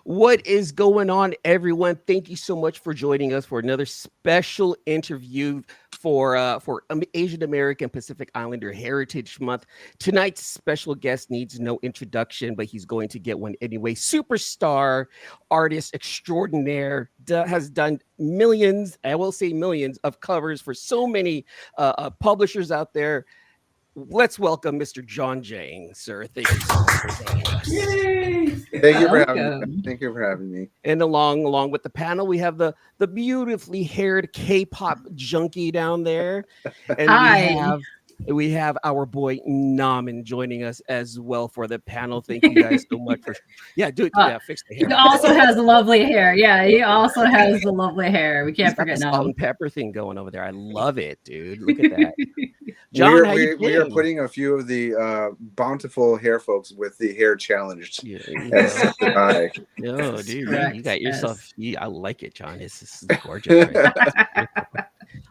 What is going on, everyone? Thank you so much for joining us for another special interview for Asian American Pacific Islander Heritage Month. Tonight's special guest needs no introduction, but he's going to get one anyway. Superstar artist extraordinaire has done millions, I will say millions, of covers for so many publishers out there. Let's welcome Mr. John Giang, sir. Thank you so much for joining us. Yay! Thank you for having me. Welcome. Thank you for having me. And along with the panel, we have the beautifully haired K-pop junkie down there, and Hi. we have our boy NammaN joining us as well for the panel. Thank you guys so much for fix the He hair. also has the lovely hair. Yeah, he also has the lovely hair. We He's can't got forget the now. salt and pepper thing going over there. I love it, dude. Look at that. John, how you We are been? putting a few of the bountiful hair folks with the hair challenged. Yeah, As the eye. no, dude, Correct, you got yes. yourself. I like it, John. This is gorgeous. Right?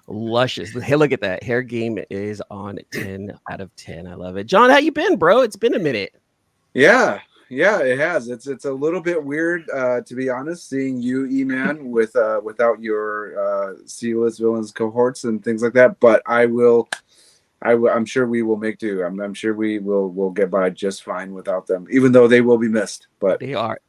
Luscious. Hey, look at that. Hair game is on 10 out of 10. I love it. John, how you been, bro? It's been a minute. Yeah, it has. It's a little bit weird, to be honest, seeing you, Eman, without your C-list villains cohorts and things like that. But I'm sure we will make do. I'm sure we'll get by just fine without them, even though they will be missed. But They are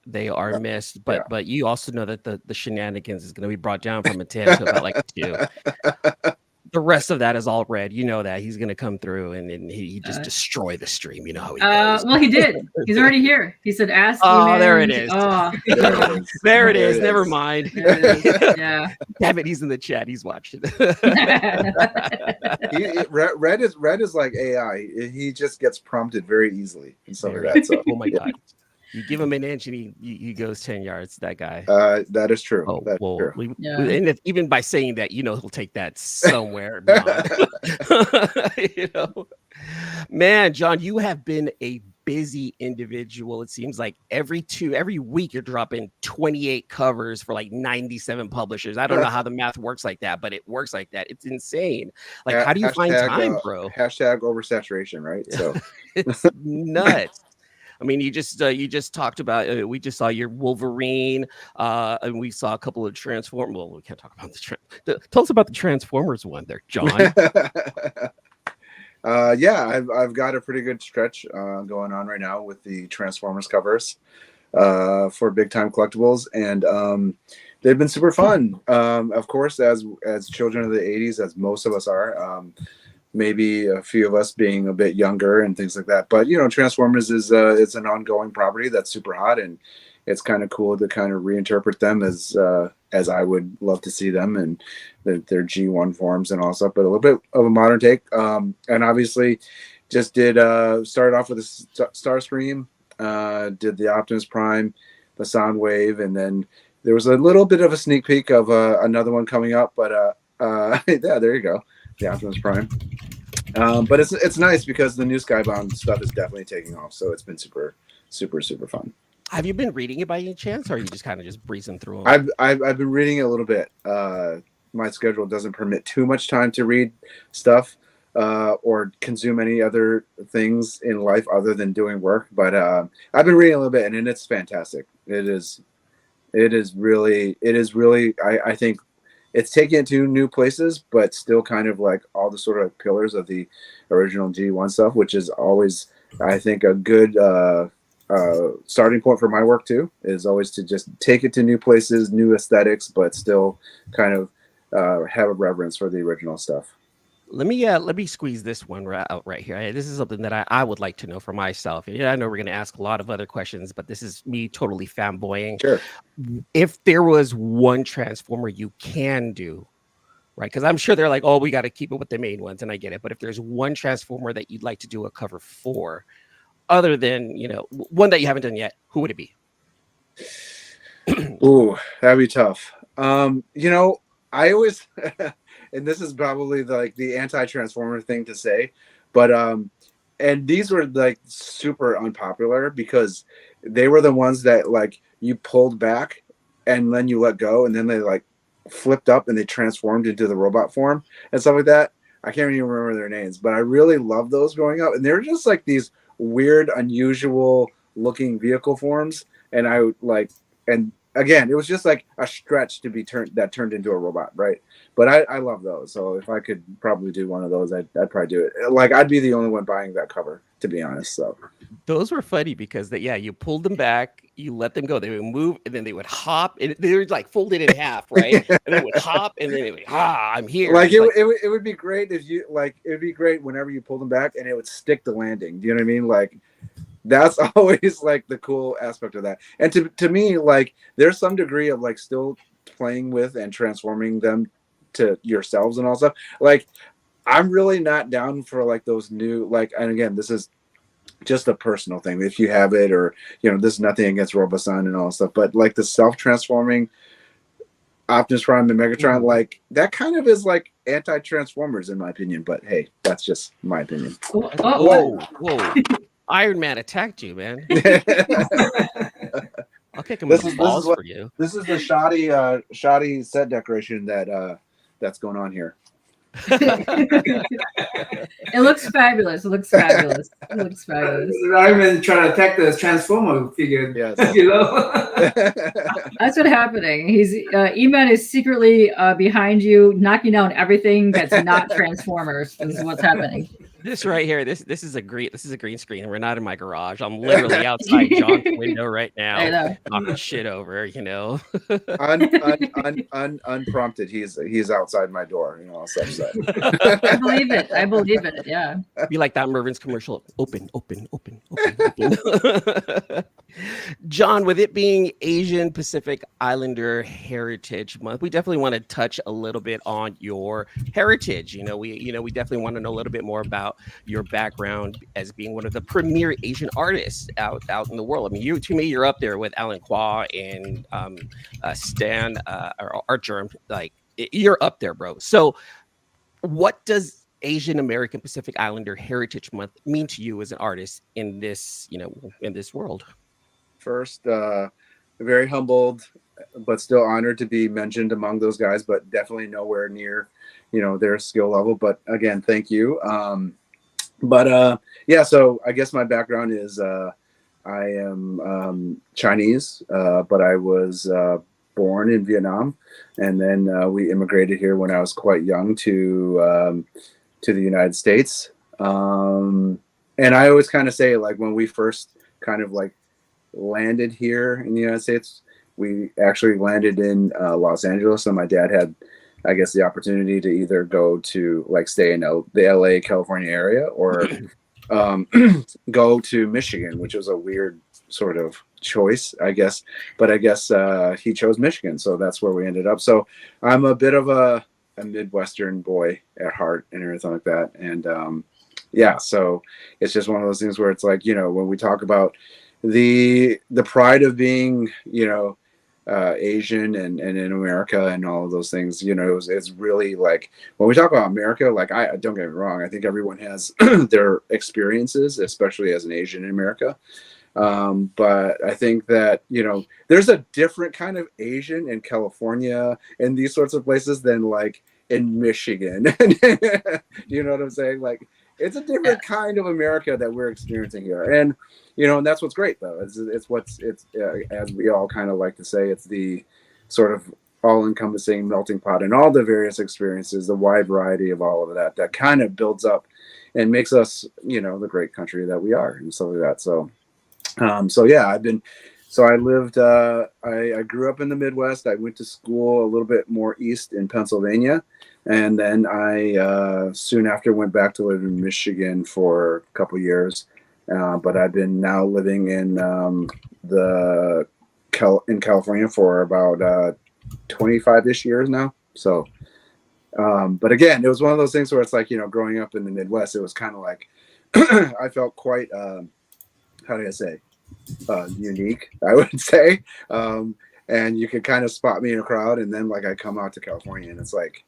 missed, but yeah. you also know that the shenanigans is going to be brought down from a 10 to about like a 2. The rest of that is all red. You know that he's going to come through and he just destroy the stream. You know how he goes. Well, he did. He's already here. He said, "Ask." Oh, there it Eman." is. Oh, There it There is. it Never is. mind. there it is. Yeah. Damn it, he's in the chat. He's watching. Red is like AI. He just gets prompted very easily and stuff like Very- that. So Oh my god. You give him an inch and he goes 10 yards. That guy. that is true. Oh, That's well, true. Yeah. and even by saying that, he'll take that somewhere beyond. Man, John, you have been a busy individual. It seems like every week you're dropping 28 covers for like 97 publishers. I don't know how the math works like that, but it works like that. It's insane. Like, how do you find time, bro? Hashtag oversaturation, right? So It's nuts. I mean, you just talked about. We just saw your Wolverine, and we saw a couple of Transformers. Well, we can't talk about tell us about the Transformers one, there, John. yeah, I've got a pretty good stretch going on right now with the Transformers covers for Big Time Collectibles, and they've been super fun. Of course, as children of the '80s, as most of us are. Maybe a few of us being a bit younger and things like that, but Transformers is it's an ongoing property that's super hot, and it's kind of cool to kind of reinterpret them as I would love to see them and their G1 forms and all stuff, but a little bit of a modern take. And obviously, just did started off with a Starscream, did the Optimus Prime, the Soundwave, and then there was a little bit of a sneak peek of another one coming up, but yeah, there you go. The Optimus Prime, but it's nice because the new Skybound stuff is definitely taking off. So it's been super fun. Have you been reading it by any chance, or are you just kind of just breezing through them? I've been reading it a little bit. My schedule doesn't permit too much time to read stuff or consume any other things in life other than doing work. But I've been reading a little bit, and it's fantastic. It is really. I think. It's taken it to new places, but still kind of like all the sort of pillars of the original G1 stuff, which is always, I think, a good starting point for my work too, is always to just take it to new places, new aesthetics, but still kind of have a reverence for the original stuff. Let me squeeze this one out right here. This is something that I would like to know for myself. Yeah, I know we're going to ask a lot of other questions, but this is me totally fanboying. Sure. If there was one Transformer you can do, right? Because I'm sure they're like, oh, we got to keep it with the main ones, and I get it. But if there's one Transformer that you'd like to do a cover for, other than one that you haven't done yet, who would it be? Ooh, that'd be tough. I always, and this is probably the anti-Transformer thing to say, but and these were like super unpopular because they were the ones that like you pulled back and then you let go, and then they like flipped up and they transformed into the robot form and stuff like that. I can't even remember their names, but I really loved those growing up, and they're just like these weird, unusual looking vehicle forms, and I like and again, it was just like a stretch to be turned into a robot, right? But I love those. So if I could probably do one of those, I'd probably do it. Like I'd be the only one buying that cover, to be honest. So Those were funny because you pulled them back, you let them go, they would move, and then they would hop, and they were like folded in half, right? And they would hop, and then they would, I'm here. like it would be great if you like it'd be great whenever you pull them back and it would stick the landing. Do you know what I mean? Like that's always like the cool aspect of that. And to me, like there's some degree of like still playing with and transforming them to yourselves and all stuff. Like I'm really not down for like those new like, and again, this is just a personal thing. If you have it, or this is nothing against Robosun and all that stuff, but like the self-transforming Optimus Prime and Megatron, like that kind of is like anti-Transformers in my opinion. But hey, that's just my opinion. Whoa. Iron Man attacked you, man. I'll kick him in the balls for you. This is the shoddy set decoration that's going on here. It looks fabulous. It looks fabulous. Iron Man trying to attack the Transformer figure. Yes. That's what's happening. Eman is secretly behind you, knocking down everything that's not Transformers. This is what's happening. This right here, this is a green screen. We're not in my garage. I'm literally outside John's window right now. I know. Knocking shit over, Unprompted, he's outside my door. All stuff said. I believe it. Yeah. Be like that Mervin's commercial. Open. John, with it being Asian Pacific Islander Heritage Month, we definitely want to touch a little bit on your heritage. We definitely want to know a little bit more about your background as being one of the premier Asian artists out in the world. I mean, you're up there with Alan Kwa and Stan or Art Germ. Like you're up there, bro. So, what does Asian American Pacific Islander Heritage Month mean to you as an artist in this, in this world? First, very humbled, but still honored to be mentioned among those guys, but definitely nowhere near, their skill level. But again, thank you. So I guess my background is I am Chinese, but I was born in Vietnam, and then we immigrated here when I was quite young to the United States. And I always kind of say, like, when we first kind of like landed here in the United States, we actually landed in Los Angeles, and my dad had, I guess, the opportunity to either go to like stay in the LA, California area, or go to Michigan, which was a weird sort of choice, I guess. But I guess he chose Michigan, so that's where we ended up. So I'm a bit of a Midwestern boy at heart and everything like that. And so it's just one of those things where it's like, when we talk about the pride of being, Asian and in America and all of those things, it's really like when we talk about America, like I don't get me wrong, I think everyone has their experiences, especially as an Asian in America. But I think that, there's a different kind of Asian in California and these sorts of places than like in Michigan. You know what I'm saying? Like it's a different kind of America that we're experiencing here. And, and that's what's great though. It's as we all kind of like to say, it's the sort of all-encompassing melting pot and all the various experiences, the wide variety of all of that kind of builds up and makes us, the great country that we are and stuff like that. So, I grew up in the Midwest. I went to school a little bit more east in Pennsylvania. And then I soon after went back to live in Michigan for a couple years. But I've been now living in California for about 25-ish years now. So, but again, it was one of those things where it's like, growing up in the Midwest, it was kind of like, I felt quite, how do I say, unique, I would say. And you could kind of spot me in a crowd, and then like I come out to California and it's like,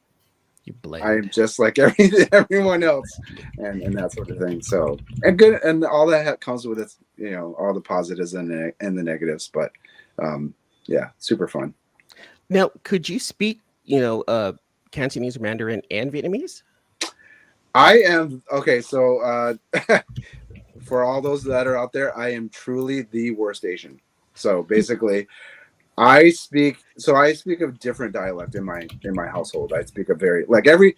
I'm just like everyone else, and that sort of thing. So, and good, and all that comes with it, all the positives and the negatives. But super fun. Now, could you speak, Cantonese, Mandarin, and Vietnamese? I am okay. So, for all those that are out there, I am truly the worst Asian. So basically, I speak a different dialect in my household. I speak a very like every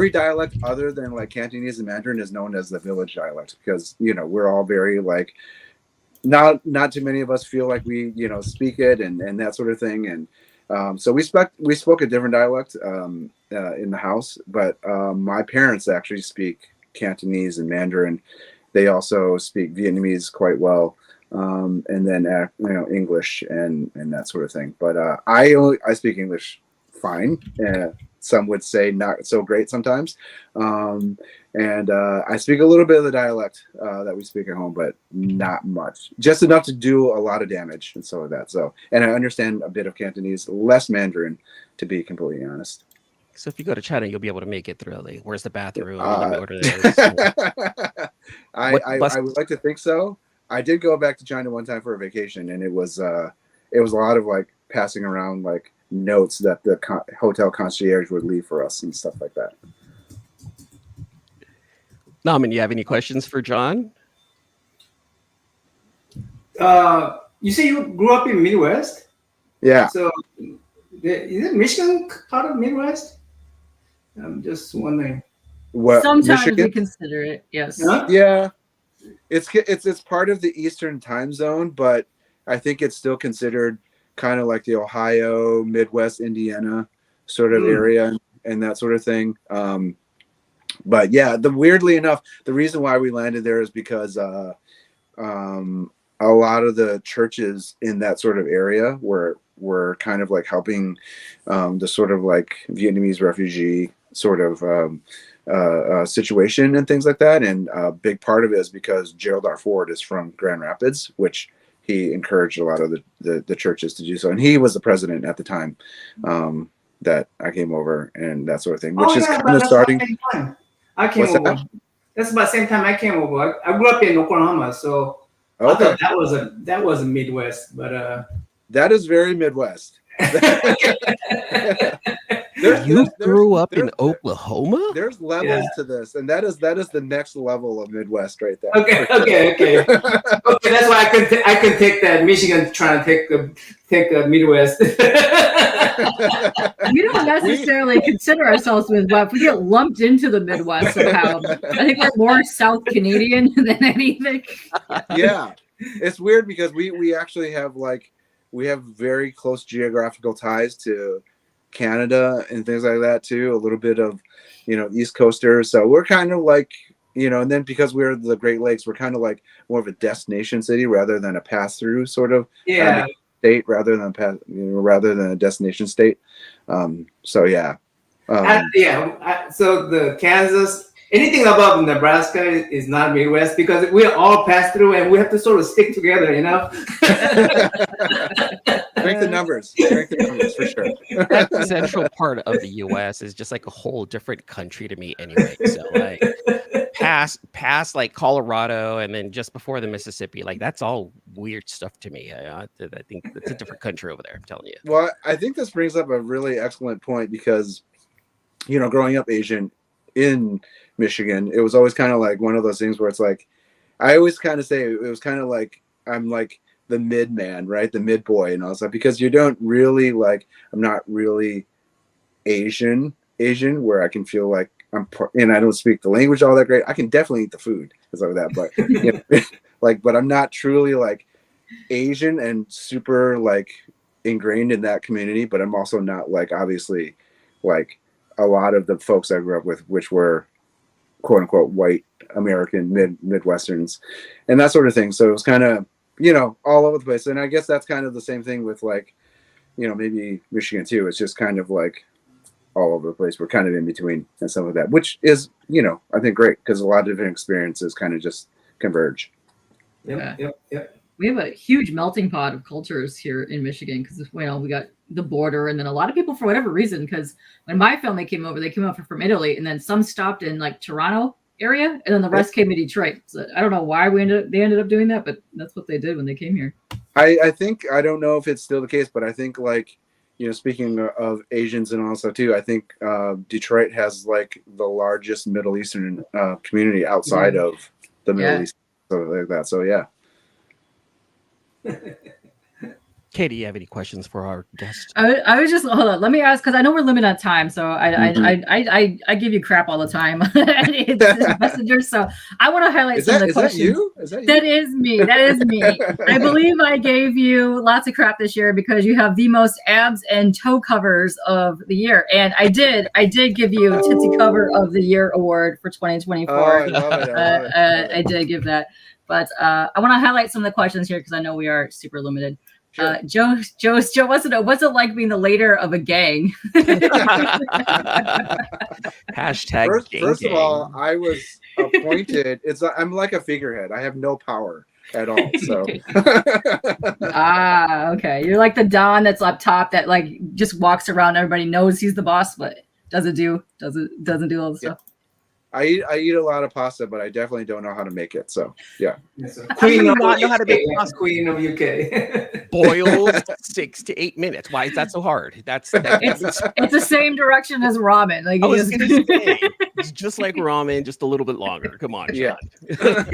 dialect other than like Cantonese and Mandarin is known as the village dialect because we're all very like not too many of us feel like we speak it and that sort of thing and so we spoke a different dialect in the house, but my parents actually speak Cantonese and Mandarin. They also speak Vietnamese quite well, and then English and that sort of thing. But I speak English fine. Some would say not so great sometimes, and I speak a little bit of the dialect that we speak at home, but not much, just enough to do a lot of damage and so of that. So, and I understand a bit of Cantonese, less Mandarin, to be completely honest. So if you go to China, you'll be able to make it through. Like, where's the bathroom? Let me order this. I would like to think so. I did go back to China one time for a vacation, and it was a lot of like passing around like notes that the hotel concierge would leave for us and stuff like that. NammaN, you have any questions for John? You say you grew up in Midwest? Yeah. So is it Michigan part of Midwest? I'm just wondering. What, Sometimes Michigan? we consider it, yes. Huh? Yeah, it's part of the Eastern time zone, but I think it's still considered kind of like the Ohio, Midwest, Indiana sort of area and that sort of thing. But yeah, weirdly enough, the reason why we landed there is because a lot of the churches in that sort of area were kind of like helping the sort of like Vietnamese refugee sort of situation and things like that. And a big part of it is because Gerald R. Ford is from Grand Rapids, which he encouraged a lot of the churches to do so. And he was the president at the time that I came over and that sort of thing, which is kind of starting. I came What's over. that? That's about the same time I came over. I grew up in Oklahoma, so I Okay, thought that was a Midwest, but that is very Midwest. You grew up in Oklahoma? There's levels to this, and that is the next level of Midwest right there. Okay. Okay, that's why I could take that Michigan trying to take the Midwest. We don't necessarily consider ourselves Midwest. We get lumped into the Midwest somehow. I think we're more South Canadian than anything. Yeah, it's weird because we actually have we have very close geographical ties to Canada and things like that too. A little bit of East Coasters, so we're kind of like and then because we're the Great Lakes, we're kind of like more of a destination city rather than a pass through sort of state, rather than a destination state. So yeah. So the Kansas, anything above Nebraska is not Midwest because we all pass through and we have to sort of stick together, Strength in numbers for sure. That central part of the U.S. is just like a whole different country to me, anyway. So like past like Colorado and then just before the Mississippi, like that's all weird stuff to me. I think it's a different country over there. I'm telling you. Well, I think this brings up a really excellent point because growing up Asian in Michigan, it was always kind of like one of those things where it's like I always kind of say it was kind of like I'm like the mid man, right? The mid boy and all that stuff, because you don't really I'm not really Asian where I can feel like and I don't speak the language all that great. I can definitely eat the food and stuff like that, but but I'm not truly like Asian and super like ingrained in that community, but I'm also not like obviously like a lot of the folks I grew up with, which were quote unquote white American Midwesterns and that sort of thing. So it was kind of all over the place. And I guess that's kind of the same thing with maybe Michigan too. It's just kind of like all over the place. We're kind of in between and some of that, which is, I think great because a lot of different experiences kind of just converge. Yep. We have a huge melting pot of cultures here in Michigan because we got the border, and then a lot of people for whatever reason. Because when my family came over, they came over from Italy, and then some stopped in like Toronto area, and then the rest came to Detroit. So I don't know why they ended up doing that, but that's what they did when they came here. I think I don't know if it's still the case, but I think speaking of Asians and also too, I think Detroit has like the largest Middle Eastern community outside of the Middle East, so like that. So yeah. Katie, you have any questions for our guest? I was just hold on. Let me ask because I know we're limited on time, so Mhm. I give you crap all the time. It's messenger, so I want to highlight some of the Is that questions. you? Is that you? That is me. That is me. I believe I gave you lots of crap this year because you have the most abs and toe covers of the year, and I did give you Tootsie Cover of the Year award for Oh, 2024. I love it. I love it. I love I it. did give that, but I want to highlight some of the questions here because I know we are super limited. Sure. Joe, what's it like being the leader of a gang? Hashtag gang First of all, gang. I was appointed. I'm like a figurehead. I have no power at all. So Ah, okay. You're like the Don that's up top that like just walks around. Everybody knows he's the boss, but doesn't do all the Yeah. stuff. I eat a lot of pasta, but I definitely don't know how to make it. So yeah. Yes, sir. How do you Queen of not know how to UK. make Yeah, pasta? Queen of UK. Boils 6 to 8 minutes. Why is that so hard? That's It's the same direction as ramen. Like I you was just gonna say it's just like ramen, just a little bit longer. Come on, Yeah. John.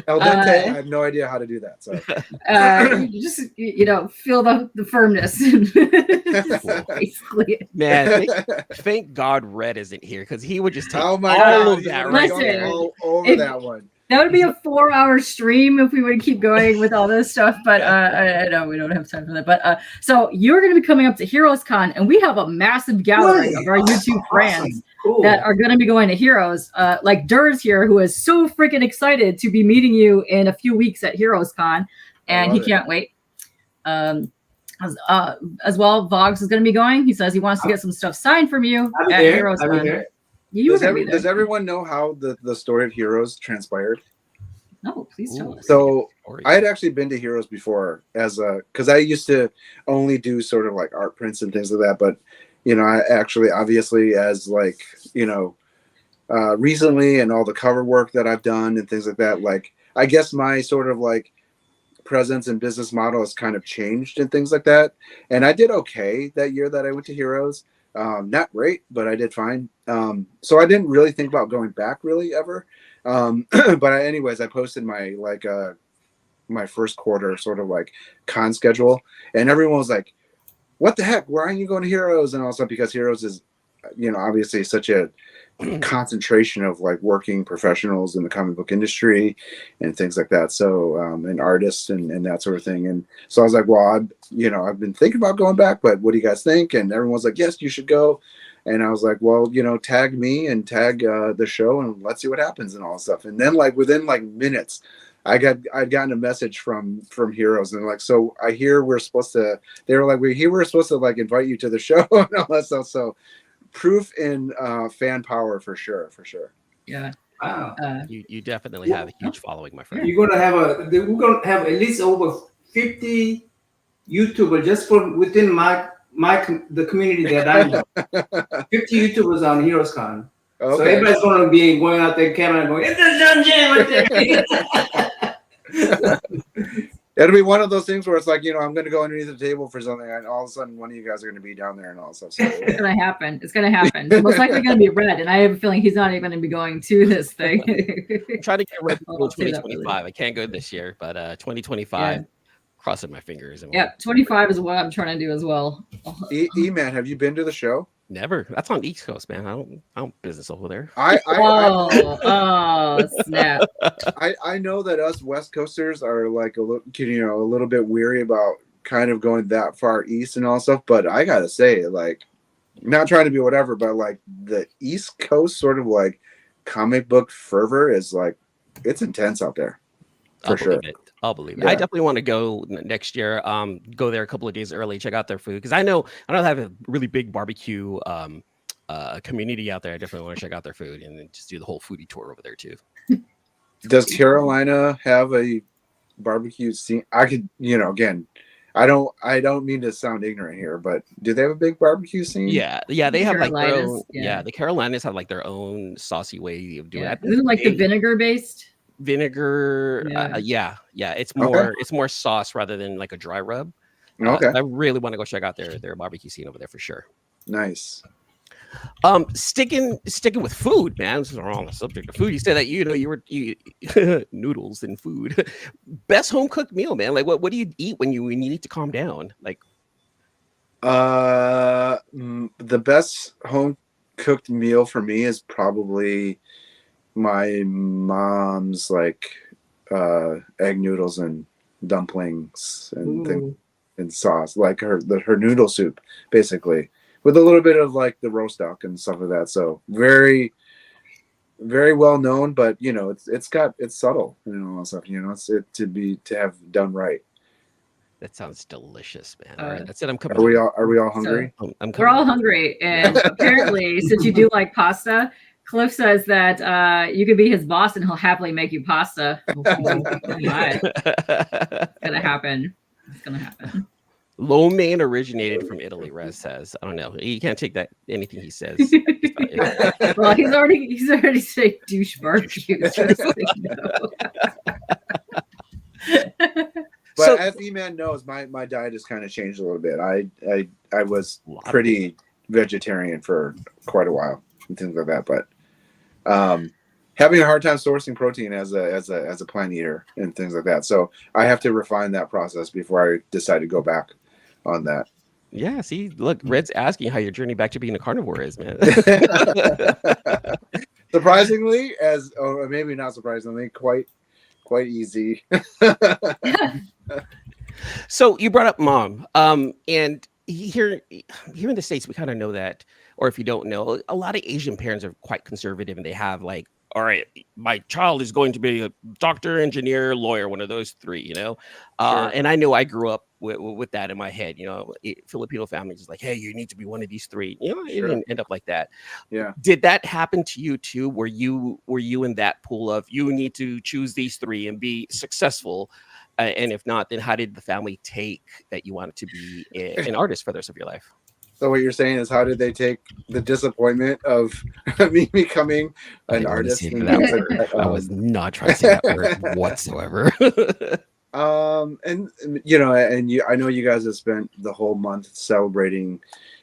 El dente. I have no idea how to do that. So you just feel the firmness. Basically. Man, thank God Red isn't here because he would just take oh my all god, of that you right Listen, there. all over if- that one. That would be a 4-hour stream if we would keep going with all this stuff, but I know we don't have time for that. But so you're going to be coming up to Heroes Con, and we have a massive gallery of our YouTube friends Awesome. Cool. that are going to be going to Heroes. Like Dur's here, who is so freaking excited to be meeting you in a few weeks at Heroes Con, and he love it. can't wait. As well, Vogs is going to be going. He says he wants to get some stuff signed from you I'll be at there. Heroes I'll be Con. there. You were going to be Does there. everyone know how the story of Heroes transpired? No, please tell Ooh. us. So Story. I had actually been to Heroes before because I used to only do sort of like art prints and things like that. But, I actually obviously as like, recently and all the cover work that I've done and things like that, like, I guess my sort of like presence and business model has kind of changed and things like that. And I did okay that year that I went to Heroes. Not great, but I did fine. So I didn't really think about going back really ever. But anyways, I posted my my first quarter sort of like con schedule, and everyone was like, "What the heck? Why aren't you going to Heroes?" And also because Heroes is, obviously such a concentration of like working professionals in the comic book industry and things like that. So and artists and that sort of thing. And so I was like, well, I've been thinking about going back, but what do you guys think? And everyone's like, yes, you should go. And I was like, well, tag me and tag the show and let's see what happens and all that stuff. And then like within like minutes, I'd gotten a message from Heroes and like, so I hear they were like, we're supposed to like invite you to the show and all that stuff. So proof in fan power for sure. Yeah. Wow. You definitely have a huge following, my friend. We're gonna have at least over 50 YouTubers just from within the community that I know. 50 YouTubers on Heroes Con. Okay. So everybody's gonna be going out there, camera going, "It's the John Giang right there." It'll be one of those things where it's like, I'm going to go underneath the table for something, and all of a sudden, one of you guys are going to be down there and all that stuff. So, It's gonna happen. It's gonna happen. It's most likely gonna be Red, and I have a feeling he's not even gonna be going to this thing. I'm trying to get ready for I'll say that 2025. I can't go this year, but 2025, crossing my fingers. And Yeah, 25 is what I'm trying to do as well. Eman, have you been to the show? Never. That's on the East Coast, man. I don't business over there. Oh, snap! I know that us West Coasters are like a little bit weary about kind of going that far east and all stuff, but I gotta say, like, not trying to be whatever, but like the East Coast sort of like comic book fervor is like it's intense out there. For sure. I'll believe it. Yeah. I definitely want to go next year. Go there a couple of days early, check out their food because I know they have a really big barbecue community out there. I definitely want to check out their food and then just do the whole foodie tour over there too. Does Carolina have a barbecue scene? I could, again, I don't mean to sound ignorant here, but do they have a big barbecue scene? Yeah, they have like their own. Yeah. The Carolinas have like their own saucy way of doing it. Isn't it like the vinegar based? Vinegar, it's more sauce rather than like a dry rub. Okay, I really want to go check out their barbecue scene over there for sure. Nice. Sticking with food, man. This is on the subject of food. You said that you noodles and food. Best home cooked meal, man. Like what do you eat when you need to calm down? Like the best home cooked meal for me is probably my mom's like egg noodles and dumplings and things and sauce, like her noodle soup, basically, with a little bit of like the roast duck and stuff like that. So very, very well known, but it's subtle and all that stuff. It's to have done right. that sounds delicious, man. All right, that's it. I'm coming. Are we all hungry? I'm We're all hungry, and apparently, since you do like pasta, Cliff says that you could be his boss and he'll happily make you pasta. Oh my. It's gonna happen. It's gonna happen. Lo mein originated from Italy, Rez says. I don't know. You can't take that anything he says. Well, he's already saying douche barbecue. But as Eman knows, my diet has kind of changed a little bit. I was pretty vegetarian for quite a while and things like that, but having a hard time sourcing protein as a plant eater and things like that. So I have to refine that process before I decide to go back on that. Yeah, see, look, Red's asking how your journey back to being a carnivore is, man. Surprisingly, or maybe not surprisingly, quite easy. So you brought up mom, and here in the States, we kind of know that, or if you don't know, a lot of Asian parents are quite conservative, and they have like, all right, my child is going to be a doctor, engineer, lawyer, one of those three, Sure. And I know I grew up with that in my head, Filipino families is like, hey, you need to be one of these three, it Sure. didn't end up like that. Yeah. Did that happen to you too? Were you in that pool of you need to choose these three and be successful? And if not, then how did the family take that you wanted to be an artist for the rest of your life? So what you're saying is, how did they take the disappointment of me becoming an artist? I was not trying to say that word whatsoever. And I know you guys have spent the whole month celebrating,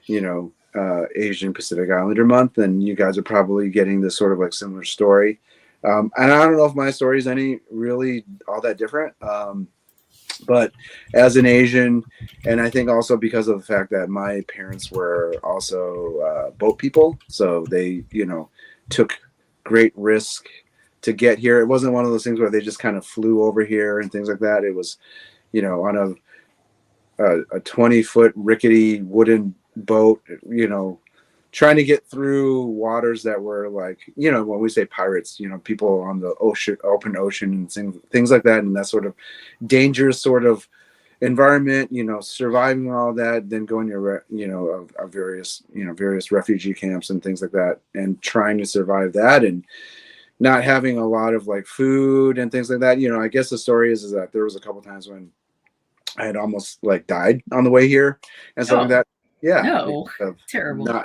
Asian Pacific Islander month, and you guys are probably getting this sort of like similar story. And I don't know if my story is any really all that different. But as an Asian, and I think also because of the fact that my parents were also boat people, so they, took great risk to get here. It wasn't one of those things where they just kind of flew over here and things like that. It was, on a 20-foot rickety wooden boat, trying to get through waters that were like, when we say pirates, people on the ocean, open ocean and things like that. And that sort of dangerous sort of environment, surviving all that, then going to, various refugee camps and things like that, and trying to survive that and not having a lot of like food and things like that. I guess the story is that there was a couple times when I had almost like died on the way here and stuff like that. Yeah. No. Terrible. Not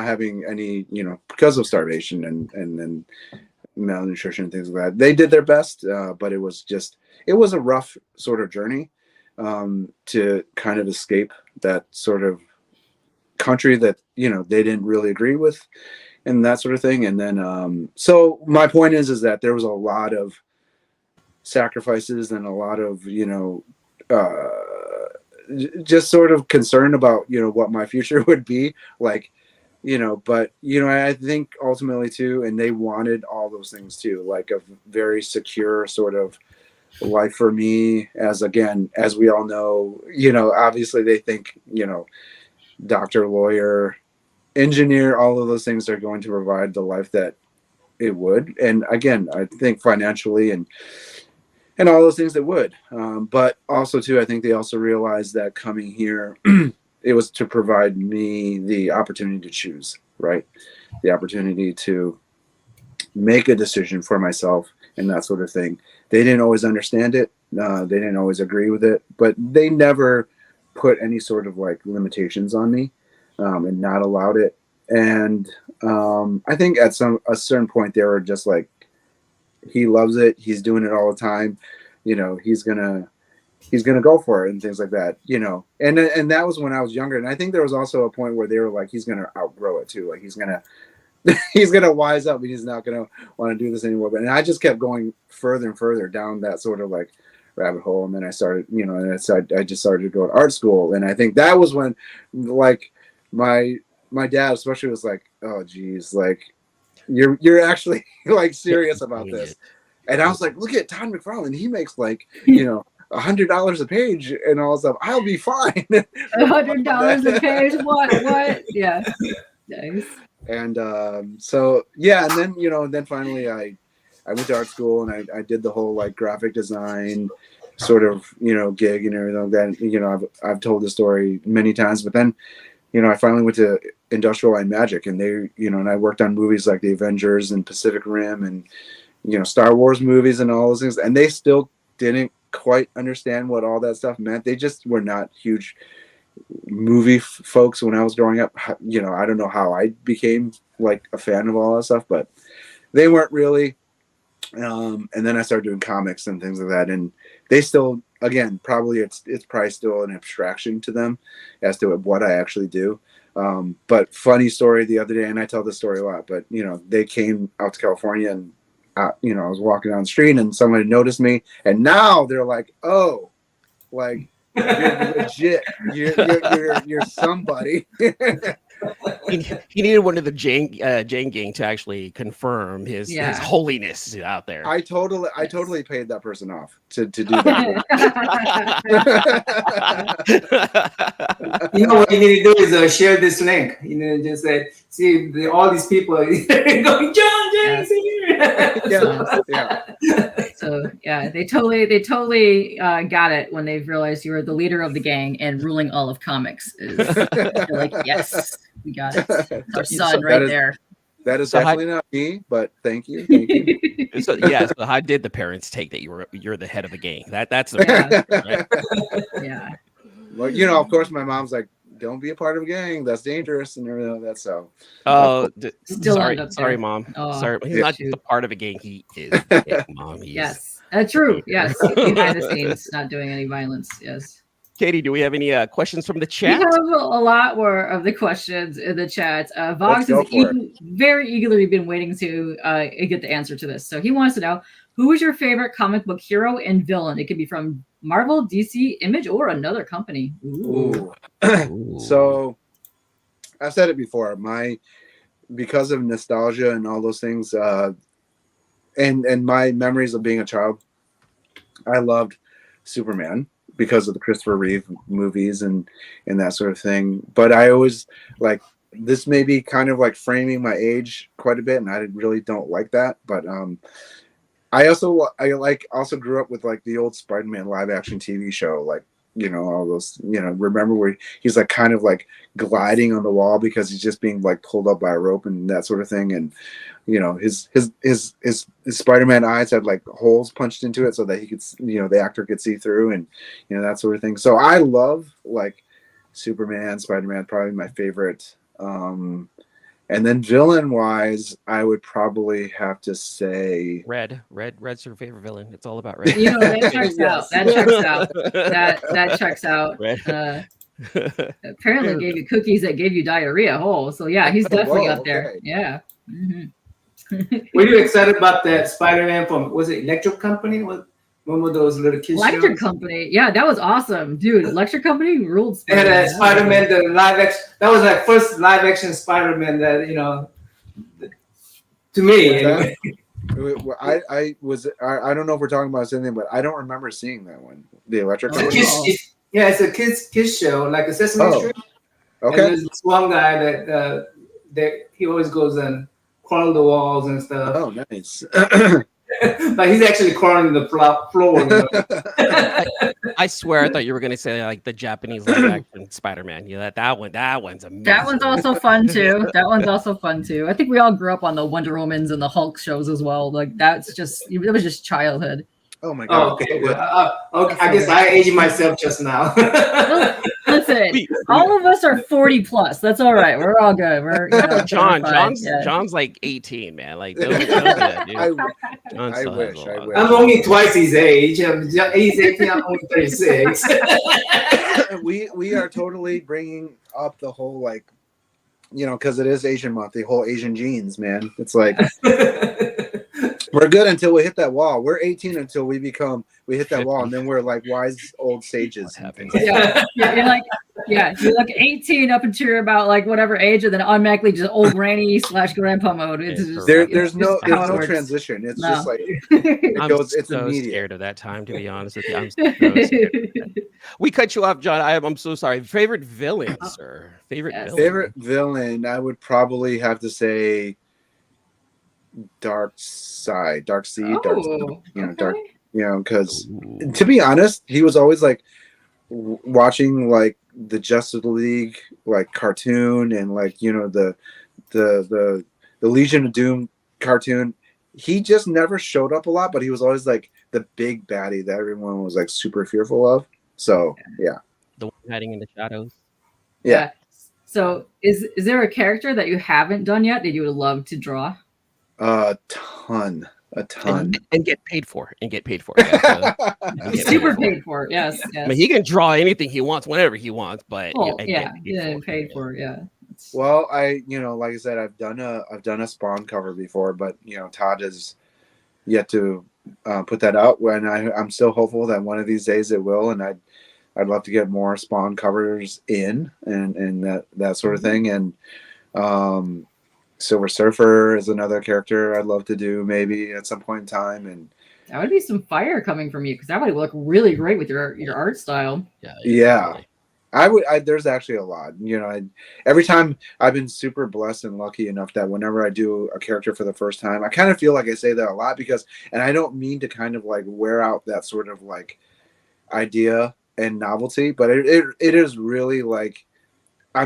having any, because of starvation and malnutrition and things like that. They did their best, but it was a rough sort of journey to kind of escape that sort of country that, they didn't really agree with and that sort of thing. And then, so my point is that there was a lot of sacrifices and a lot of, just sort of concerned about what my future would be like, but I think ultimately too, and they wanted all those things too, like a very secure sort of life for me, as we all know, obviously they think doctor, lawyer, engineer, all of those things are going to provide the life that it would, and again I think financially and all those things that would, but also too, I think they also realized that coming here, it was to provide me the opportunity to choose, right? The opportunity to make a decision for myself and that sort of thing. They didn't always understand it. They didn't always agree with it, but they never put any sort of like limitations on me, and not allowed it. And I think at a certain point they were just like, he loves it. He's doing it all the time. He's gonna he's going to go for it and things like that, you know. And that was when I was younger. And I think there was also a point where they were like, he's going to outgrow it too. Like he's going to wise up and he's not going to want to do this anymore. But and I just kept going further and further down that sort of like rabbit hole. And then I started, you know, and I just started to go to art school. And I think that was when like my dad especially was like, oh geez, like you're actually like serious about this. And I was like, look at Todd McFarlane. He makes like, you know, $100 a page and all stuff. I'll be fine. $100 a page. What? Yeah. Nice. And so yeah, and then you know, and then finally I went to art school and I did the whole like graphic design sort of, you know, gig and everything like that. You know, I've told the story many times, but then, you know, I finally went to Industrial Light and Magic, and they, you know, and I worked on movies like The Avengers and Pacific Rim and, you know, Star Wars movies and all those things, and they still didn't quite understand what all that stuff meant. They just were not huge movie folks when I was growing up. You know, I don't know how I became like a fan of all that stuff, but they weren't really. And then I started doing comics and things like that, and they still, again, probably it's probably still an abstraction to them as to what I actually do. But funny story the other day, and I tell this story a lot, but you know, they came out to California and you know, I was walking down the street and somebody noticed me, and now they're like, oh, like you're legit, you're somebody. He needed one of the John Giang to actually confirm his holiness out there. I totally paid that person off to do that. You know what you need to do is share this link. You know, just say, see all these people going, John Giang's here. So yeah, they totally got it when they've realized you were the leader of the gang and ruling all of comics. They're like, yes, we got it. Our son right there. That is definitely not me, but thank you. So how did the parents take that you're the head of the gang? That's the right? Yeah. Well, you know, of course, my mom's like, don't be a part of a gang. That's dangerous and everything like that. So, sorry, mom. Oh, sorry, he's not just a part of a gang. He is, mom. Yes, true. Yes, behind the scenes, not doing any violence. Yes. Katie, do we have any questions from the chat? We have a lot more of the questions in the chat. Vox has very eagerly been waiting to get the answer to this. So he wants to know, who is your favorite comic book hero and villain? It could be from Marvel, DC, Image, or another company. Ooh. So I've said it before. Because of nostalgia and all those things, and my memories of being a child, I loved Superman because of the Christopher Reeve movies and that sort of thing. But I always like, this may be kind of like framing my age quite a bit, and I really don't like that. But I also grew up with like the old Spider-Man live action TV show, like, you know, all those, you know, remember where he's like kind of like gliding on the wall because he's just being like pulled up by a rope and that sort of thing. And, you know, his Spider-Man eyes had like holes punched into it so that he could, you know, the actor could see through, and, you know, that sort of thing. So I love like Superman, Spider-Man, probably my favorite. And then villain wise, I would probably have to say Red. Red's your favorite villain. It's all about Red. You know, that checks out. That checks out. Apparently gave you cookies that gave you diarrhea. So yeah, he's definitely up there. Yeah. Mm-hmm. Were you excited about that Spider-Man from, was it Electric Company? One of those little kids Electric Company. Yeah, that was awesome. Dude, Electric Company ruled. They had a Spider-Man, the live action. That was like first live action Spider-Man that, you know, to me. Anyway. I don't know if we're talking about the same thing, but I don't remember seeing that one. The Electric Company. It's a kids show, like a Sesame Street. Okay. And there's this one guy that he always goes and crawl the walls and stuff. Oh, nice. But he's actually crawling the floor. I swear I thought you were going to say like the Japanese live action Spider-Man. Yeah, that one's amazing. That one's also fun too. I think we all grew up on the Wonder Womans and the Hulk shows as well. Like it was just childhood. Oh my god. Okay. Well, I guess I aged myself just now. Listen, All of us are 40 plus. That's all right. We're all good. We're John's like 18, man. Like those good, dude. I John I still has wish, a I lot. wish. I'm only twice his age. He's 18. I'm only 36. we are totally bringing up the whole, like, you know, because it is Asian month, the whole Asian genes, man. It's like we're good until we hit that wall. We're 18 until we hit that wall, and then we're like wise old sages. What happens? yeah, you're like 18 up until you're about like whatever age, and then automatically just old granny / grandpa mode. It's just, There's no how it works. transition. It's No. just like it's so immediate. scared of that time, to be honest with you. I'm so scared. We cut you off, John. I'm so sorry. Favorite villain, sir. Favorite villain, I would probably have to say Dark Seed, Okay. because to be honest, he was always like watching like the Justice League like cartoon and like, you know, the Legion of Doom cartoon. He just never showed up a lot, but he was always like the big baddie that everyone was like super fearful of. So yeah, the one hiding in the shadows. Yeah. So is there a character that you haven't done yet that you would love to draw? A ton. And get paid for. Yeah, Super paid for. Yes. I mean, he can draw anything he wants whenever he wants, but paid for. Yeah. Well, like I said, I've done a Spawn cover before, but you know, Todd has yet to put that out. When I'm still hopeful that one of these days it will, and I'd love to get more Spawn covers in and that sort of thing. And Silver Surfer is another character I'd love to do maybe at some point in time. And that would be some fire coming from you, because that would look really great with your art style. Yeah. There's actually a lot, you know, every time I've been super blessed and lucky enough that whenever I do a character for the first time, I kind of feel like I say that a lot and I don't mean to kind of like wear out that sort of like idea and novelty, but it is really like, I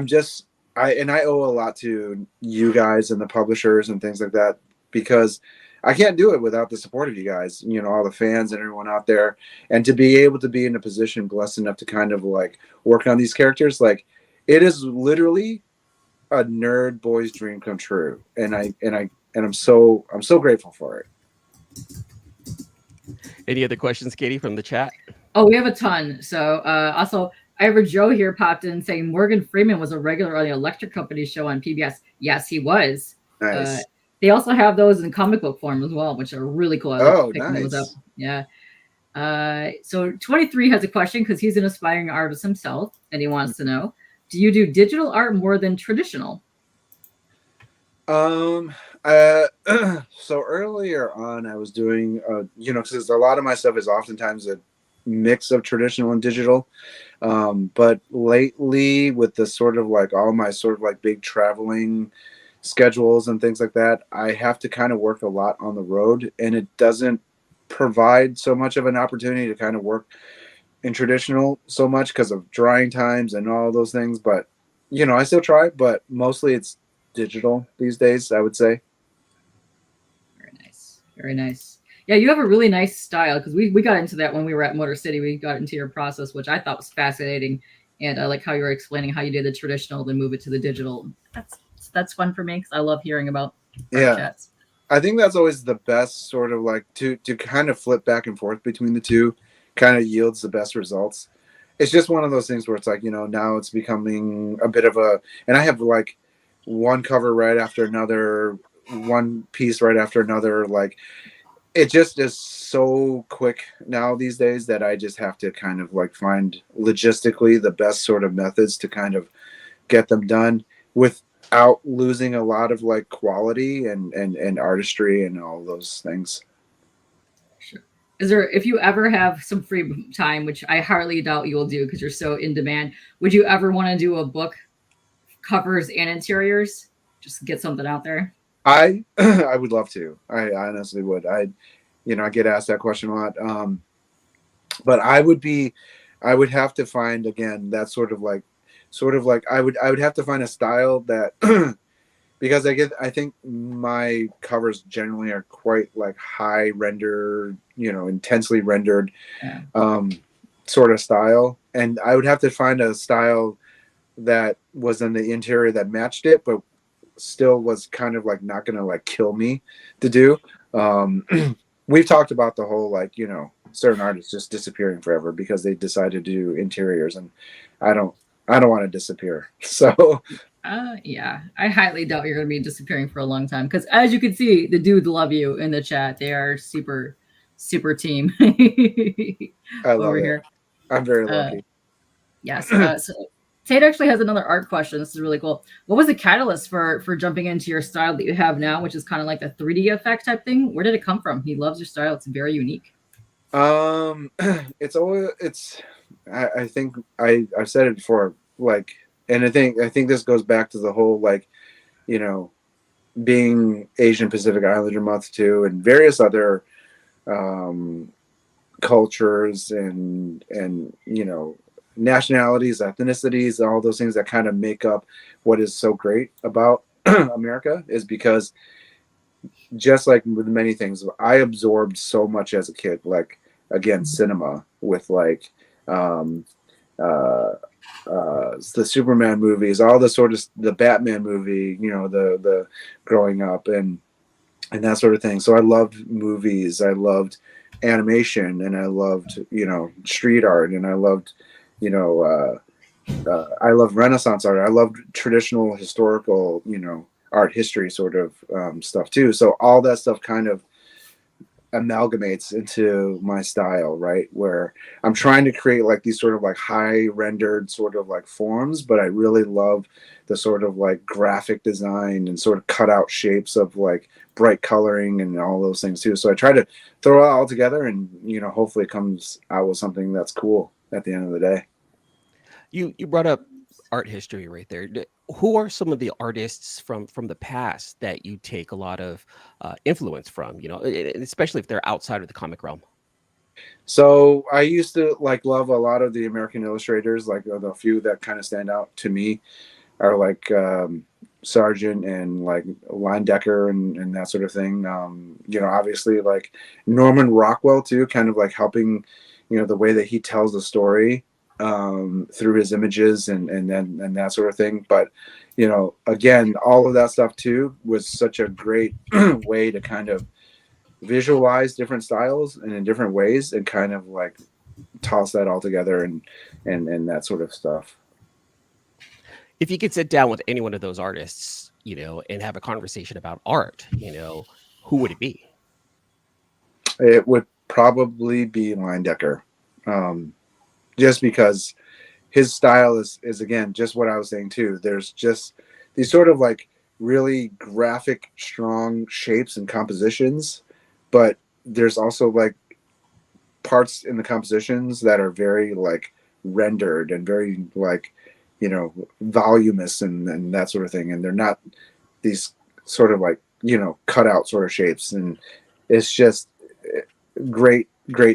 owe a lot to you guys and the publishers and things like that, because I can't do it without the support of you guys, you know, all the fans and everyone out there. And to be able to be in a position blessed enough to kind of like work on these characters, like it is literally a nerd boy's dream come true. And I'm so grateful for it. Any other questions, Katie, from the chat? Oh, we have a ton. So also Ivor Joe here popped in saying Morgan Freeman was a regular on the Electric Company show on PBS. Yes, he was. Nice. They also have those in comic book form as well, which are really cool. Nice. Those up. Yeah. So 23 has a question because he's an aspiring artist himself, and he wants to know, do you do digital art more than traditional? So earlier on I was doing, you know, because a lot of my stuff is oftentimes a mix of traditional and digital. But lately with the sort of like all my sort of like big traveling schedules and things like that, I have to kind of work a lot on the road, and it doesn't provide so much of an opportunity to kind of work in traditional so much because of drying times and all those things. But, you know, I still try, but mostly it's digital these days, I would say. Very nice. Very nice. Yeah, you have a really nice style, because we got into that when we were at Motor City. We got into your process, which I thought was fascinating. And I like how you were explaining how you did the traditional, then move it to the digital. That's fun for me, because I love hearing about chats. I think that's always the best sort of like to kind of flip back and forth between the two kind of yields the best results. It's just one of those things where it's like, you know, now it's becoming a bit of and I have like one cover right after another, one piece right after another. Like it just is so quick now these days that I just have to kind of like find logistically the best sort of methods to kind of get them done without losing a lot of like quality and artistry and all those things. Sure. Is there, if you ever have some free time, which I hardly doubt you will do because you're so in demand, would you ever want to do a book covers and interiors? Just get something out there. I would love to. I honestly would. I get asked that question a lot. But I would have to find, again, that sort of like I would have to find a style that because I think my covers generally are quite like high render, intensely rendered sort of style. And I would have to find a style that was in the interior that matched it, but still was kind of like not gonna like kill me to do. We've talked about the whole like, you know, certain artists just disappearing forever because they decided to do interiors, and I don't want to disappear. So Yeah, I highly doubt you're going to be disappearing for a long time because, as you can see, the dudes love you in the chat. They are super, super team I love over it. here. I'm very Uh, lucky. yes. So Tate actually has another art question. This is really cool. What was the catalyst for jumping into your style that you have now, which is kind of like the 3D effect type thing? Where did it come from? He loves your style. It's very unique. It's always I think I've said it before, like, and I think this goes back to the whole like, you know, being Asian Pacific Islander month too, and various other cultures and you know, nationalities, ethnicities, all those things that kind of make up what is so great about America, is because just like with many things, I absorbed so much as a kid. Like, again, cinema with like um, the Superman movies, all the sort of the Batman movie, you know, the growing up and that sort of thing. So I loved movies, I loved animation, and I loved, you know, street art, and I loved, you know, I love Renaissance art. I loved traditional historical, you know, art history sort of stuff too. So all that stuff kind of amalgamates into my style, right? Where I'm trying to create like these sort of like high rendered sort of like forms, but I really love the sort of like graphic design and sort of cut out shapes of like bright coloring and all those things too. So I try to throw it all together, and, you know, hopefully it comes out with something that's cool at the end of the day. You brought up art history right there. Who are some of the artists from the past that you take a lot of influence from? You know, especially if they're outside of the comic realm. So I used to like love a lot of the American illustrators. Like the few that kind of stand out to me are like Sargent and like Leyendecker and that sort of thing. You know, obviously like Norman Rockwell too, kind of like helping, you know, the way that he tells the story through his images and that sort of thing. But, you know, again, all of that stuff too was such a great way to kind of visualize different styles and in different ways, and kind of like toss that all together and that sort of stuff. If you could sit down with any one of those artists, you know, and have a conversation about art, you know, who would it be? It would probably be Leyendecker, just because his style is again just what I was saying too. There's just these sort of like really graphic, strong shapes and compositions, but there's also like parts in the compositions that are very like rendered and very like, you know, voluminous and that sort of thing, and they're not these sort of like, you know, cut out sort of shapes, and it's just great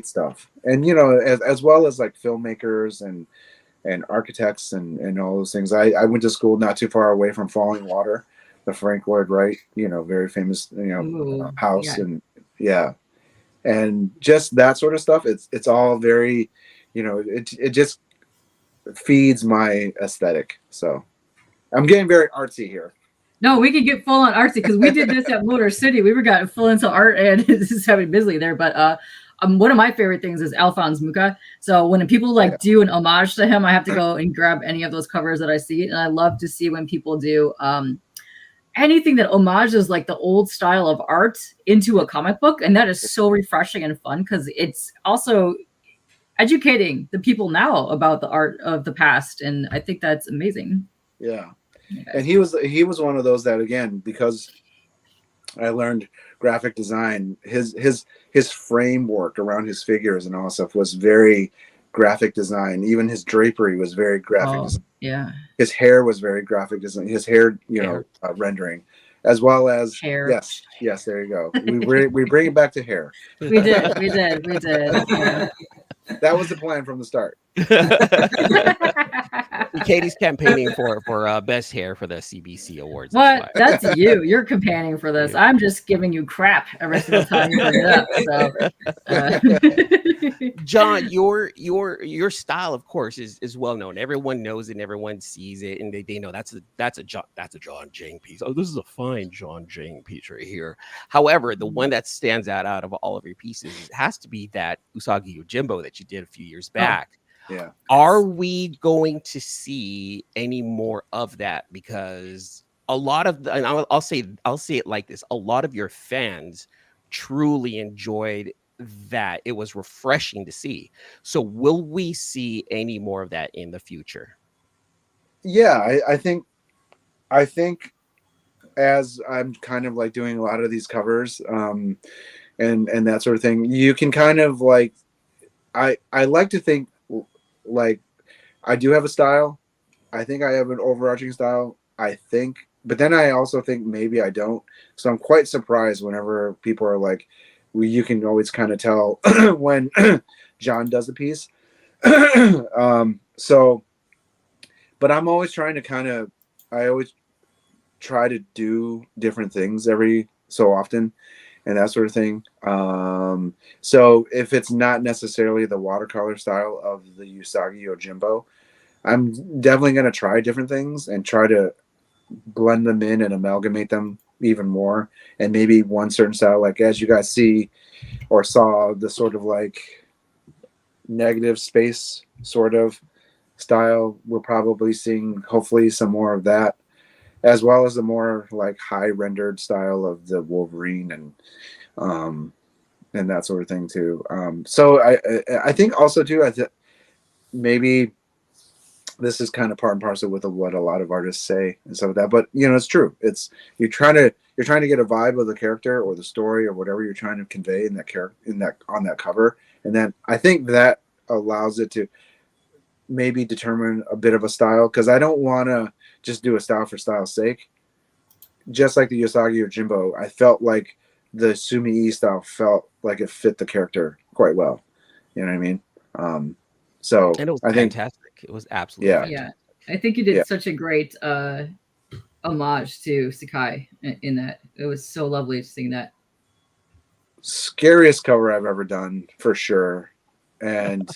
stuff. And, you know, as well as like filmmakers and architects and all those things. I went to school not too far away from Falling Water, the Frank Lloyd Wright, you know, very famous, you know, Ooh, house. yeah. And yeah, and just that sort of stuff. It's all very, you know, it just feeds my aesthetic. So I'm getting very artsy here. No, we could get full on artsy because we did this at Motor City. We were got full into art and this is having busy there. But one of my favorite things is Alphonse Mucha. So when people like do an homage to him, I have to go and grab any of those covers that I see. And I love to see when people do anything that homages like the old style of art into a comic book. And that is so refreshing and fun because it's also educating the people now about the art of the past. And I think that's amazing. Yeah. And he was one of those that, again, because I learned graphic design, his framework around his figures and all that stuff was very graphic design. Even his drapery was very graphic design. Yeah. His hair was very graphic design. His hair, you know, rendering, as well as hair. Yes, there you go. We bring it back to hair. We did. Yeah. That was the plan from the start. Katie's campaigning for best hair for the CBC Awards. What? That's That's you. You're campaigning for this. I'm just giving you crap every single time you bring it up. So, why. John, your style, of course, is well known. Everyone knows it, and everyone sees it, and they know that's a John Giang piece. Oh, this is a fine John Giang piece right here. However, the one that stands out of all of your pieces has to be that Usagi Yojimbo that you did a few years Oh. back. Yeah. Are we going to see any more of that? Because a lot of and I'll say it like this: a lot of your fans truly enjoyed that. It was refreshing to see. So, will we see any more of that in the future? Yeah, I think as I'm kind of like doing a lot of these covers, and that sort of thing, you can kind of like I like to think like I do have a style. I think I have an overarching style. I think, but then I also think maybe I don't. So I'm quite surprised whenever people are like, well, you can always kind of tell when John does a piece. So, but I'm always trying to I always try to do different things every so often and that sort of thing. So if it's not necessarily the watercolor style of the Usagi Yojimbo, I'm definitely going to try different things and try to blend them in and amalgamate them even more. And maybe one certain style, like as you guys see or saw, the sort of like negative space sort of style, we're probably seeing hopefully some more of that, as well as the more like high rendered style of the Wolverine and that sort of thing too. So I think also too, maybe this is kind of part and parcel with what a lot of artists say and stuff like that. But you know, it's true. It's you're trying to get a vibe of the character or the story or whatever you're trying to convey in that character on that cover, and then I think that allows it to maybe determine a bit of a style, because I don't want to just do a style for style's sake. Just like the Usagi Yojimbo, I felt like the Sumi-E style felt like it fit the character quite well. You know what I mean? So And it was I think, fantastic. It was absolutely yeah, fantastic. I think you did Yeah. such a great homage to Sakai in that. It was so lovely seeing that. scariest cover I've ever done for sure. And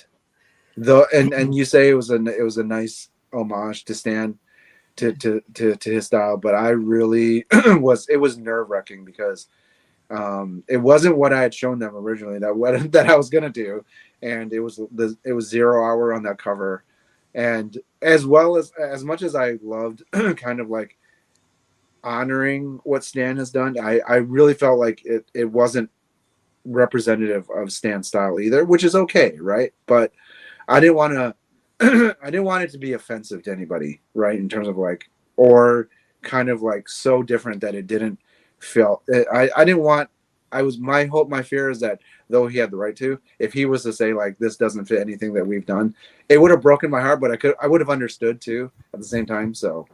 and you say it was a nice homage to Stan to his style, but I really it was nerve wracking because it wasn't what I had shown them originally that I was gonna do, and it was 0 Hour on that cover, and as well as much as I loved kind of like honoring what Stan has done, I really felt like it wasn't representative of Stan's style either, which is okay, right? But I didn't want to I didn't want it to be offensive to anybody, right? In terms of like, or kind of like so different that it didn't feel. I didn't want. My fear is that though he had the right to, if he was to say like this doesn't fit anything that we've done, it would have broken my heart. But I would have understood too at the same time. So,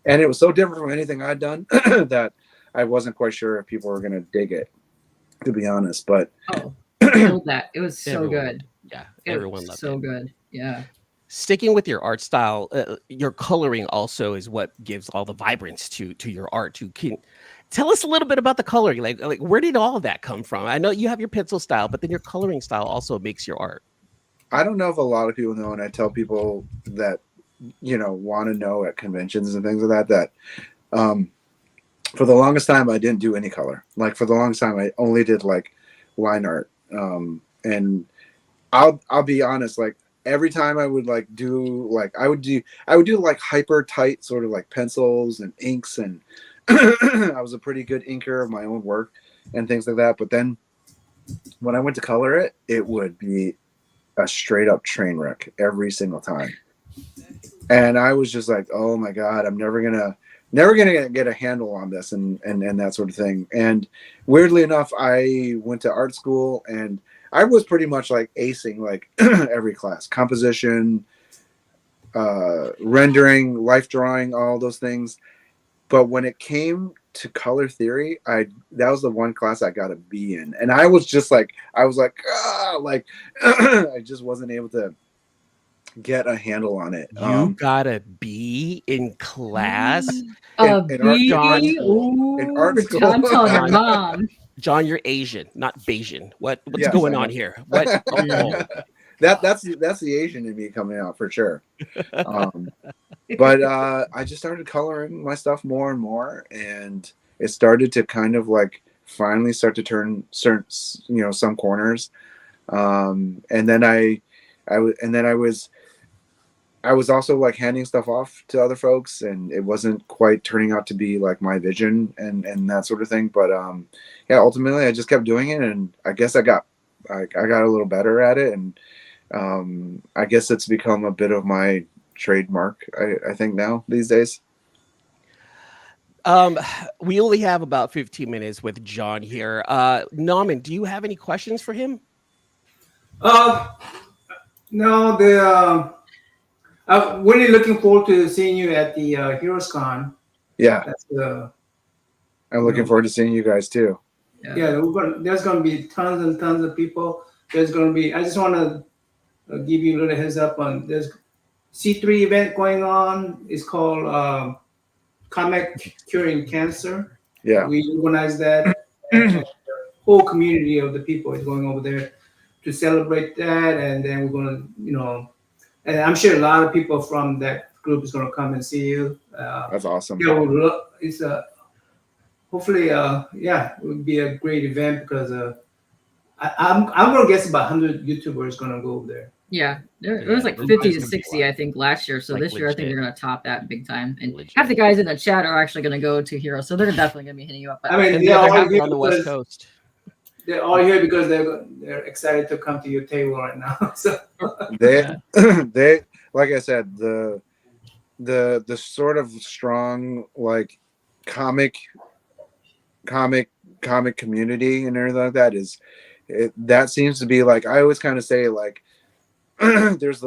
and it was so different from anything I'd done that I wasn't quite sure if people were gonna dig it, to be honest. But Oh, killed that. It was so Everyone good. loved it. Yeah, It everyone was loved so it. good. Yeah. Sticking with your art style, your coloring also is what gives all the vibrance to your art. Tell us a little bit about the coloring. Like where did all of that come from? I know you have your pencil style, but then your coloring style also makes your art. I don't know if a lot of people know, and I tell people that want to know at conventions and things like that for the longest time I didn't do any color. Like for the longest time I only did like line art. And I'll be honest, like every time I would like do like I would do like hyper tight sort of like pencils and inks, and I was a pretty good inker of my own work and things like that. But then when I went to color it, it would be a straight up train wreck every single time. And I was just like, oh my God, I'm never gonna get a handle on this and that sort of thing. And weirdly enough, I went to art school and I was pretty much like acing like every class, composition, rendering, life drawing, all those things. But when it came to color theory, that was the one class I got a B in. And I was like, I just wasn't able to get a handle on it. You got a B in class. In art, John, in art school. I'm telling your John. mom. John, you're Asian, not Bayesian. What's Yes, going I on know. here? What? Oh, That's the Asian in me coming out for sure. But I just started coloring my stuff more and more, and it started to kind of like finally start to turn certain, some corners. And then I was also like handing stuff off to other folks, and it wasn't quite turning out to be like my vision and that sort of thing. But yeah, ultimately I just kept doing it, and I guess I got a little better at it, and I guess it's become a bit of my trademark. I think now these days. we only have about 15 minutes with John here. NammaN, do you have any questions for him? No, I'm really looking forward to seeing you at the Heroes Con. Yeah, That's I'm looking forward to seeing you guys too. yeah. There's gonna be tons and tons of people. There's gonna be. I just want to give you a little heads up on there's C3 event going on. It's called Comic Curing Cancer. Yeah, We organize that. And the whole community of the people is going over there to celebrate that, and then we're gonna, and I'm sure a lot of people from that group is gonna come and see you. that's awesome. It's hopefully, yeah, it would be a great event because I'm gonna guess about 100 YouTubers gonna go over there. Yeah, it was like 50 to 60, I think, last year. So Like this year, I think legit. they're going to top that big time. And Legit. half the guys in the chat are actually going to go to Hero, so they're definitely going to be hitting you up. But I mean, And the they're other all half are here on the West because Coast. they're all here because they're excited to come to your table right now. So They they like I said, the sort of strong like comic community and everything like that that seems to be like, I always kind of say like there's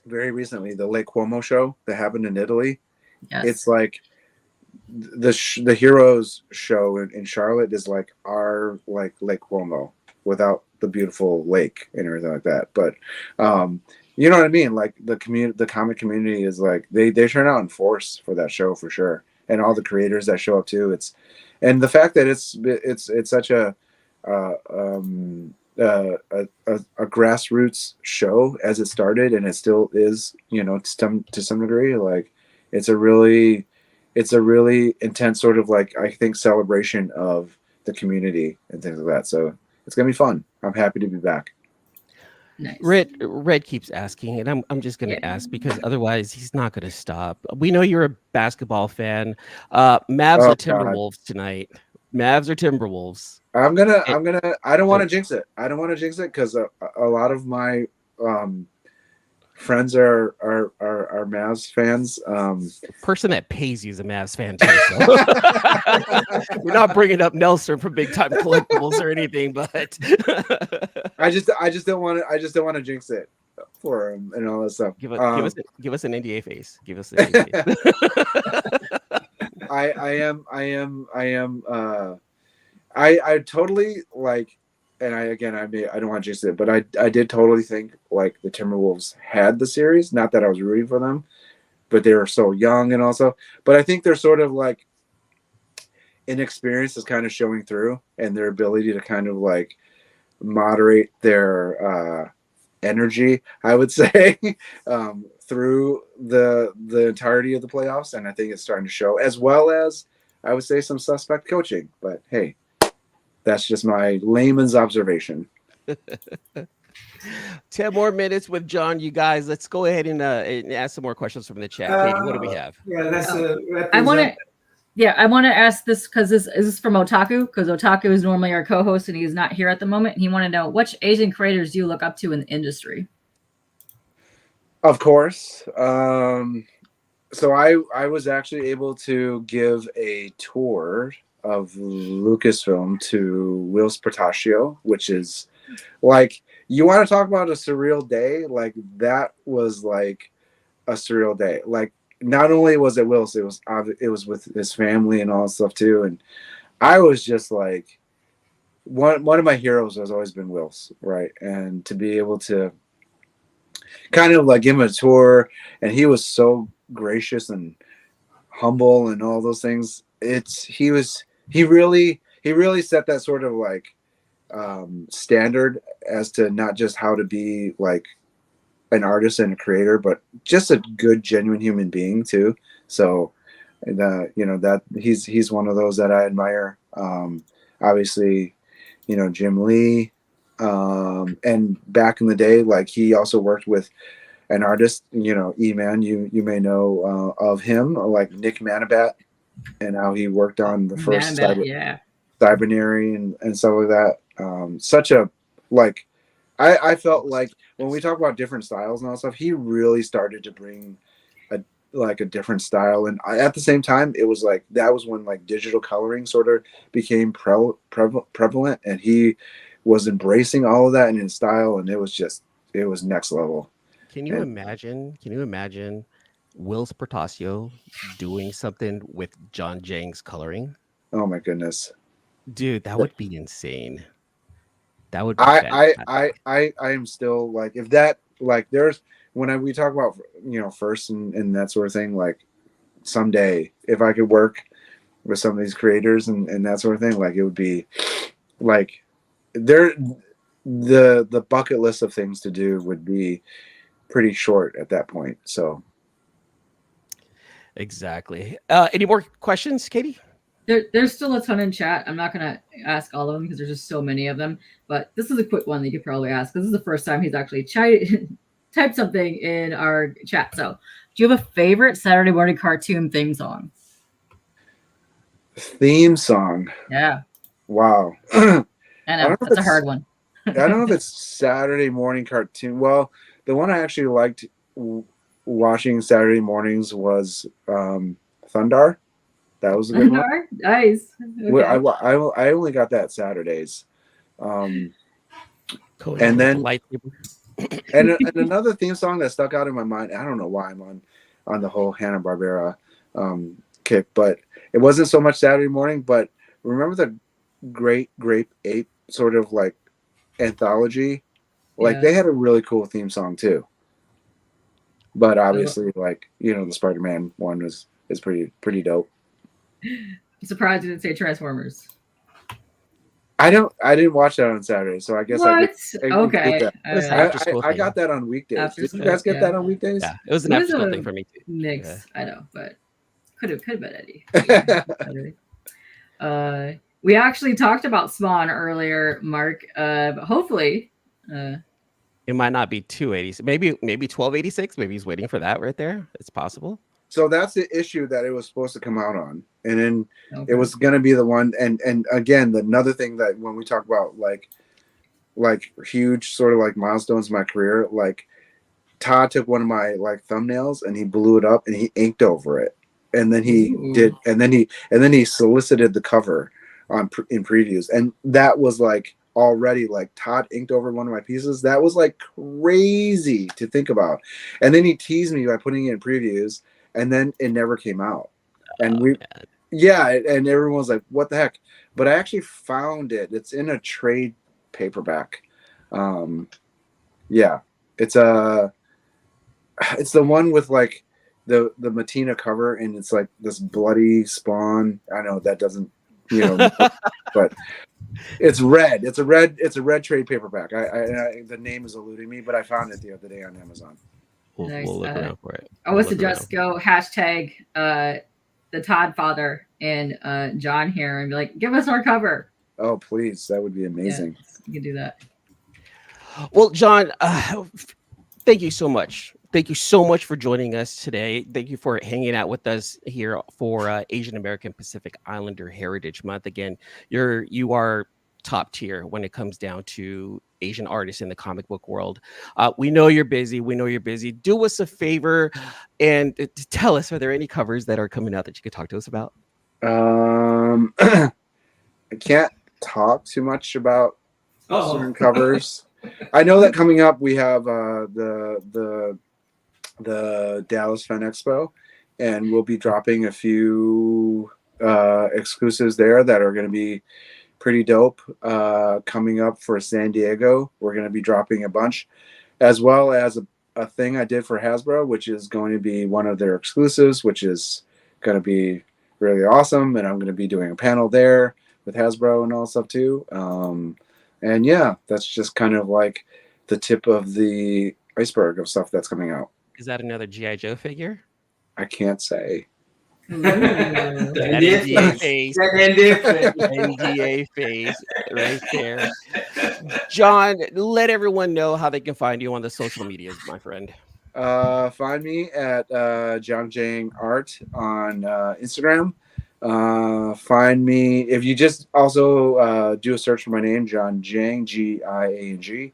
very recently the Lake Como show that happened in Italy. yes. It's like the Heroes show in Charlotte is like our like Lake Como without the beautiful lake and everything like that. But you know what I mean? Like the comic community is like they turn out in force for that show for sure, and all the creators that show up too. And the fact that it's such a grassroots show as it started, and it still is, to some degree. Like it's a really intense sort of like, I think, celebration of the community and things like that. So it's gonna be fun. I'm happy to be back. Nice. Red keeps asking, and I'm just gonna ask because otherwise he's not gonna stop. We know you're a basketball fan. Mavs Oh, or Timberwolves tonight? Mavs or Timberwolves? I don't want to jinx it. I don't want to jinx it because a lot of my friends are Mavs fans. Person that pays you is a Mavs fan too. So. We're not bringing up Nelson from Big Time Collectibles or anything, but I just don't want to jinx it for him and all that stuff. give us an NDA face. Give us an NDA face. I totally like, and I don't want to jinx it, but I did totally think like the Timberwolves had the series. Not that I was rooting for them, but they were so young and also. But I think they're sort of like inexperience is kind of showing through, and their ability to kind of like moderate their energy, I would say, through the entirety of the playoffs, and I think it's starting to show, as well as I would say some suspect coaching. But hey, that's just my layman's observation. 10 more minutes with John, you guys. Let's go ahead and ask some more questions from the chat. Katie, what do we have? yeah, that's I want to ask this because this is from Otaku, because Otaku is normally our co-host and he's not here at the moment. And he wanted to know, which Asian creators do you look up to in the industry? Of course. So I was actually able to give a tour of Lucasfilm to Will's Portaccio, which is like, you want to talk about a surreal day? Like that was like a surreal day. Like not only was it Will's, it was with his family and all that stuff too. And I was just like, one of my heroes has always been Will's, right? And to be able to kind of like immature, and he was so gracious and humble and all those things. He really set that sort of like standard as to not just how to be like an artist and a creator, but just a good, genuine human being too. So that he's one of those that I admire. Obviously, Jim Lee, and back in the day, like he also worked with an artist, Eman, you may know of him, like Nick Manabat, and how he worked on the first Yeah. Cybernary and stuff like that. Such a like, I felt like when we talk about different styles and all that stuff, he really started to bring a different style. And at the same time, it was like that was when like digital coloring sort of became prevalent, and he was embracing all of that in his style, and it was next level. Can you imagine? Can you imagine Will Spertasio doing something with John Giang's coloring? Oh my goodness. Dude, that would be insane. That would be I fantastic. I am still like, if that, like, there's we talk about first and that sort of thing, like someday if I could work with some of these creators and that sort of thing, like it would be like the bucket list of things to do would be pretty short at that point. So Exactly. Any more questions, Katie? There's still a ton in chat. I'm not gonna ask all of them because there's just so many of them. But this is a quick one that you could probably ask. This is the first time he's actually typed something in our chat. So, do you have a favorite Saturday morning cartoon theme song? theme song. Yeah, Wow. I I know don't know if that's a it's hard one. I don't know if it's Saturday morning cartoon. Well, the one I actually liked watching Saturday mornings was Thundar. That was a good one. Nice. Well, Okay. I only got that Saturdays. Um, Cody and with the then lightsaber. and another theme song that stuck out in my mind. I don't know why I'm on the whole Hanna-Barbera kick, but it wasn't so much Saturday morning. But remember the Great Grape Ape sort of like anthology? Like Yeah. they had a really cool theme song too. But obviously, like the Spider-Man one is pretty dope. I'm surprised you didn't say Transformers. I didn't watch that on Saturday, so I guess I What? could include Okay. that. It was an All right. after school I thing. got that on weekdays. After Did you school, guys get yeah. that on weekdays? Yeah, it was an It after was school a thing for me too. mix. Yeah. I know, but could have been Eddie. We actually talked about Spawn earlier, Mark. But hopefully, It might not be 280. Maybe 1286. Maybe he's waiting for that right there. It's possible. So that's the issue that it was supposed to come out on, and then okay. it was going to be the one. And again, another thing that when we talk about like huge sort of like milestones in my career, like Todd took one of my like thumbnails and he blew it up and he inked over it, and then he Ooh. and then he solicited the cover in previews, and that was like already like Todd inked over one of my pieces. That was like crazy to think about, and then he teased me by putting it in previews, and then it never came out, and and everyone was like, what the heck? But I actually found it. It's in a trade paperback. Yeah, it's the one with like the Matina cover, and it's like this bloody Spawn. I know that doesn't but it's red. It's a red trade paperback. I the name is eluding me, but I found it the other day on Amazon. Nice. We'll look around for it. I would suggest go hashtag the Todd father and John here and be like, give us our cover. Oh, please. That would be amazing. Yeah, you can do that. Well, John, thank you so much. Thank you so much for joining us today. Thank you for hanging out with us here for Asian American Pacific Islander Heritage Month. Again, you are top tier when it comes down to Asian artists in the comic book world. We know you're busy. Do us a favor and tell us, are there any covers that are coming out that you could talk to us about? I can't talk too much about certain covers. I know that coming up we have the Dallas Fan Expo, and we'll be dropping a few exclusives there that are going to be pretty dope. Coming up for San Diego, we're going to be dropping a bunch, as well as a thing I did for Hasbro, which is going to be one of their exclusives, which is going to be really awesome. And I'm going to be doing a panel there with Hasbro and all stuff too. And yeah, that's just kind of like the tip of the iceberg of stuff that's coming out. Is that another GI Joe figure? I can't say. That NDA NDA face, That NDA face, right there. John, let everyone know how they can find you on the social medias, my friend. Find me at John Giang Art on Instagram. Find me if you just also do a search for my name, John Giang, Giang.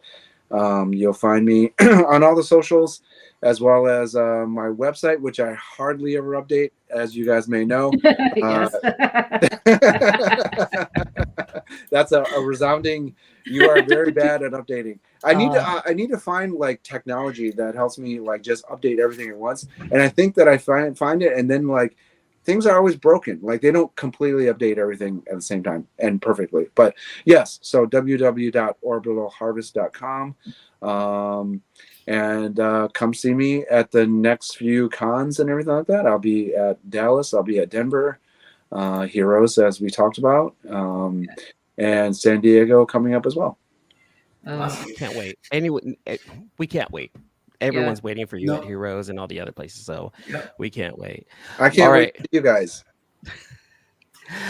You'll find me on all the socials, as well as my website, which I hardly ever update, as you guys may know. Yes. That's a resounding. You are very bad at updating. I need to find like technology that helps me like just update everything at once. And I think that I find it, and then like things are always broken. Like they don't completely update everything at the same time and perfectly. But yes, so www.orbitalharvest.com. And come see me at the next few cons and everything like that. I'll be at Dallas. I'll be at Denver. Heroes, as we talked about. And San Diego coming up as well. Can't wait. Anyone, we can't wait. Everyone's waiting for you at Heroes and all the other places, so we can't wait. I can't wait for you guys.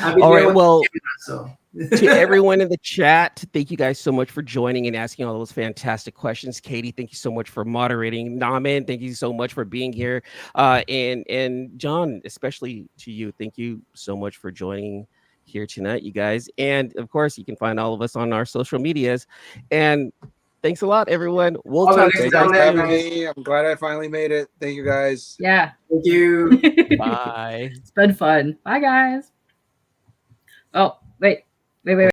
All right, well, so. to everyone in the chat, thank you guys so much for joining and asking all those fantastic questions. Katie, thank you so much for moderating. NammaN, thank you so much for being here. And John, especially to you, thank you so much for joining here tonight, you guys. And of course, you can find all of us on our social medias. And thanks a lot, everyone. We'll talk to you guys soon. I'm glad I finally made it. Thank you, guys. Yeah. Thank you. Bye. It's been fun. Bye, guys. Oh, wait.